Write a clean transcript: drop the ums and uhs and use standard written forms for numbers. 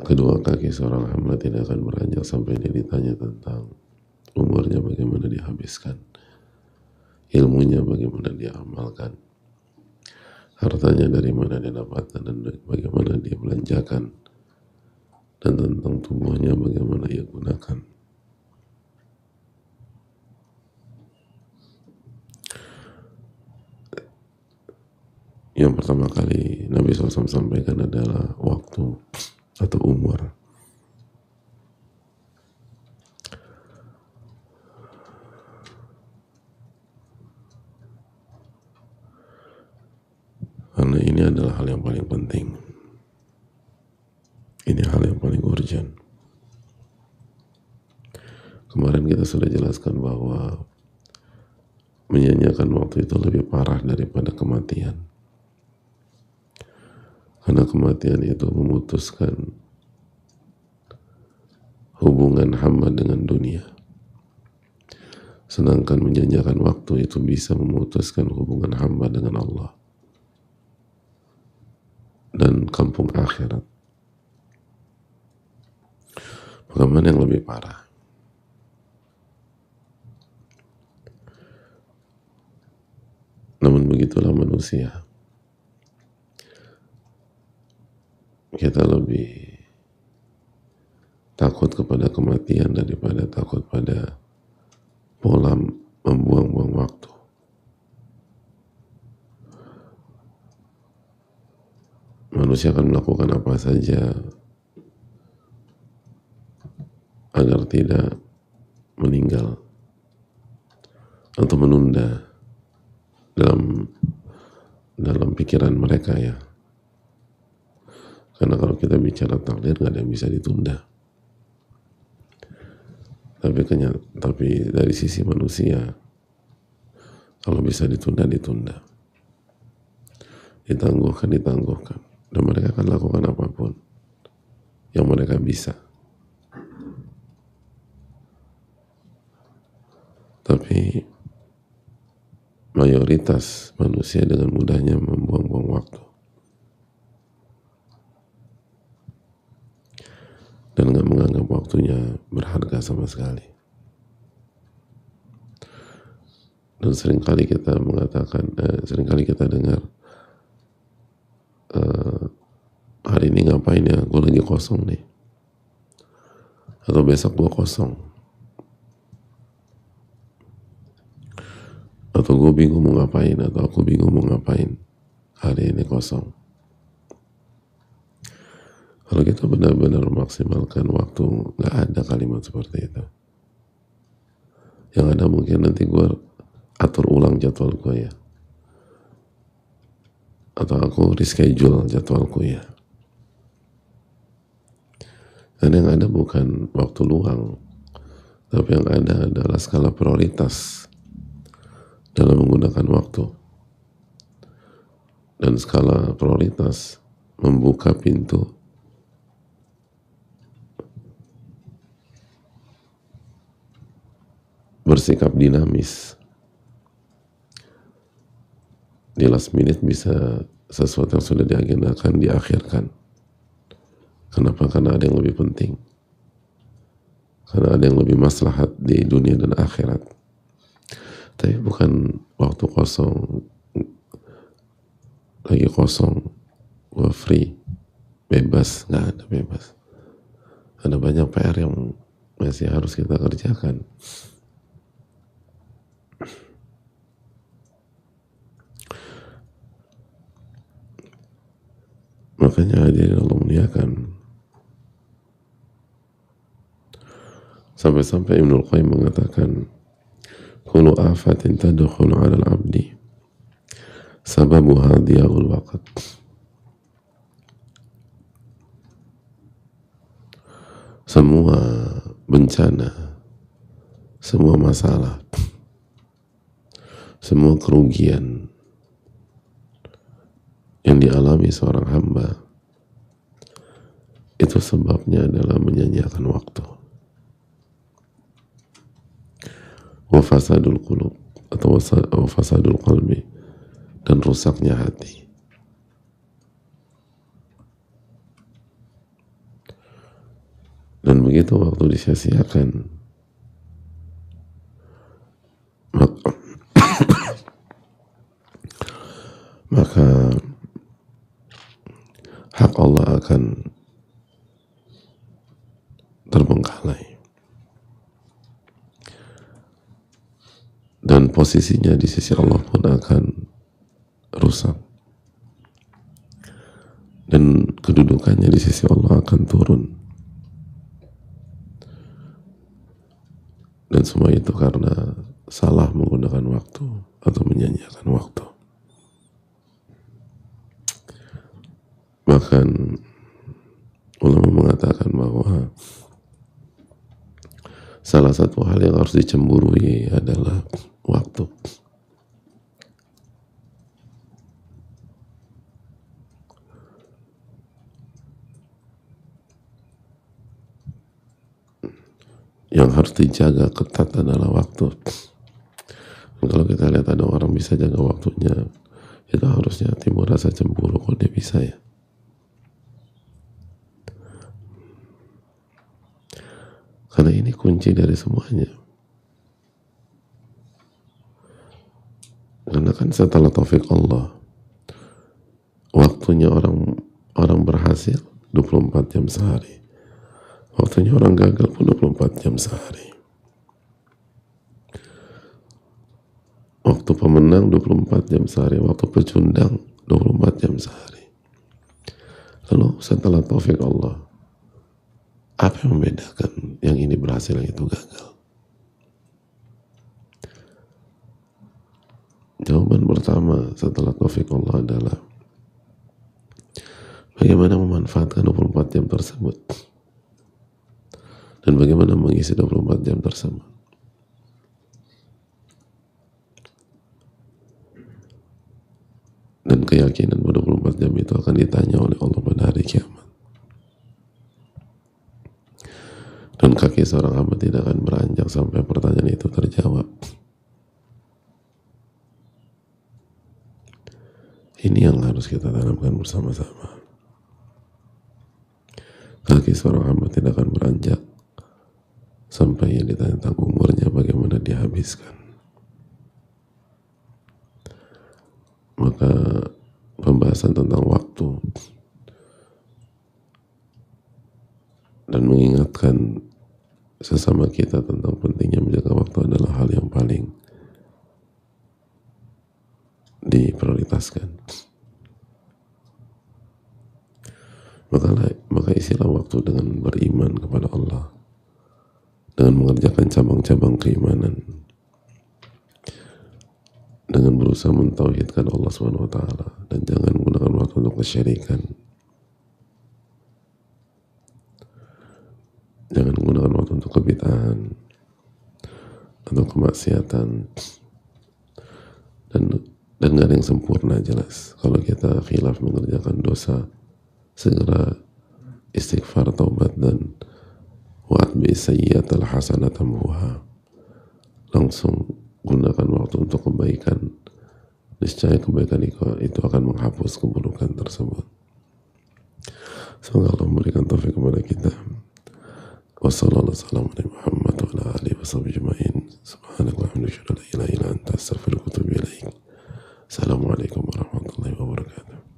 kedua kaki seorang hamba tidak akan beranjak sampai dia ditanya tentang umurnya bagaimana dia habiskan, ilmunya bagaimana dia amalkan, hartanya dari mana dia dapatkan dan bagaimana dia belanjakan, dan tentang tubuhnya bagaimana ia gunakan. Yang pertama kali Nabi SAW sampaikan adalah waktu atau umur. Karena ini adalah hal yang paling penting. Ini hal yang paling urgent. Kemarin kita sudah jelaskan bahwa menyanyiakan waktu itu lebih parah daripada kematian. Karena kematian itu memutuskan hubungan hamba dengan dunia. Sedangkan menyanyiakan waktu itu bisa memutuskan hubungan hamba dengan Allah dan kampung akhirat. Bagaimana yang lebih parah? Namun begitulah manusia. Kita lebih takut kepada kematian daripada takut pada pola membuang-buang waktu. Manusia akan melakukan apa saja agar tidak meninggal atau menunda dalam pikiran mereka ya. Karena kalau kita bicara takdir nggak ada yang bisa ditunda. Tapi dari sisi manusia, kalau bisa ditunda, ditangguhkan, dan mereka akan lakukan apapun yang mereka bisa. Tapi mayoritas manusia dengan mudahnya membuang-buang waktu dan nggak menganggap waktunya berharga sama sekali. Dan seringkali kita dengar, hari ini ngapain ya, gue lagi kosong nih, atau besok gue kosong, atau gue bingung mau ngapain, atau aku bingung mau ngapain, hari ini kosong. Kalau kita benar-benar memaksimalkan waktu, gak ada kalimat seperti itu. Yang ada mungkin nanti gue atur ulang jadwal gue ya, atau aku reschedule jadwalku ya. Dan yang ada bukan waktu luang, tapi yang ada adalah skala prioritas dalam menggunakan waktu. Dan skala prioritas membuka pintu bersikap dinamis. Di last minute bisa sesuatu yang sudah diagendakan diakhirkan. Kenapa? Karena ada yang lebih penting. Karena ada yang lebih maslahat di dunia dan akhirat. Tapi bukan waktu kosong, lagi kosong, gue free, bebas. Nggak ada bebas. Ada banyak PR yang masih harus kita kerjakan. Makanya hadirin Allah muliakan, sampai-sampai Ibnul Qayyim mengatakan, kullu afatin tadkhulu 'ala al-'abdi sababuha dhiya'ul waqt. Semua bencana, semua masalah, semua kerugian yang dialami seorang hamba, itu sebabnya adalah menyanyiakan waktu. Wa fasadul qulub atau wa fasadul qalbi, dan rusaknya hati. begitu waktu disia-siakan, maka hak Allah akan terbengkalai dan posisinya di sisi Allah pun akan rusak dan kedudukannya di sisi Allah akan turun, dan semua itu karena salah menggunakan waktu atau menyanyiakan waktu. Bahkan ulama mengatakan bahwa salah satu hal yang harus dicemburui adalah waktu. Yang harus dijaga ketat adalah waktu. Dan kalau kita lihat ada orang bisa jaga waktunya, itu harusnya timbul rasa cemburu. Kok dia bisa ya? Karena ini kunci dari semuanya. Karena kan setelah taufik Allah, waktunya orang berhasil 24 jam sehari. Waktunya orang gagal pun 24 jam sehari. Waktu pemenang 24 jam sehari. Waktu pecundang 24 jam sehari. Lalu setelah taufik Allah, apa yang membedakan yang ini berhasil, yang itu gagal? Jawaban pertama setelah taufik Allah adalah bagaimana memanfaatkan 24 jam tersebut dan bagaimana mengisi 24 jam tersebut. Dan keyakinan bahwa 24 jam itu akan ditanya oleh Allah pada hari kiamat. Dan kaki seorang hamba tidak akan beranjak sampai pertanyaan itu terjawab. Ini yang harus kita tanamkan bersama-sama. Kaki seorang hamba tidak akan beranjak sampai yang ditanya tentang umurnya bagaimana dihabiskan. Maka pembahasan tentang waktu dan mengingatkan sesama kita tentang pentingnya menjaga waktu adalah hal yang paling diprioritaskan. Maka isilah waktu dengan beriman kepada Allah, dengan mengerjakan cabang-cabang keimanan, dengan berusaha mentauhidkan Allah Subhanahu wa taala, dan jangan menggunakan waktu untuk kesyirikan. Jangan menggunakan waktu untuk kebid'ahan atau kemaksiatan. Dan gak ada yang sempurna, jelas. Kalau kita khilaf mengerjakan dosa, segera istighfar, taubat, dan wa'atbi sayyi'atal hasanata tamhuha. Langsung gunakan waktu untuk kebaikan. Niscaya kebaikan itu akan menghapus keburukan tersebut. Semoga Allah memberikan taufik kepada kita. Wassalamualaikum warahmatullahi wabarakatuh. Subhanallah wa bihamdihi, la ilaha illa anta, astaghfiruka wa atubu ilaik. Assalamualaikum warahmatullahi wabarakatuh.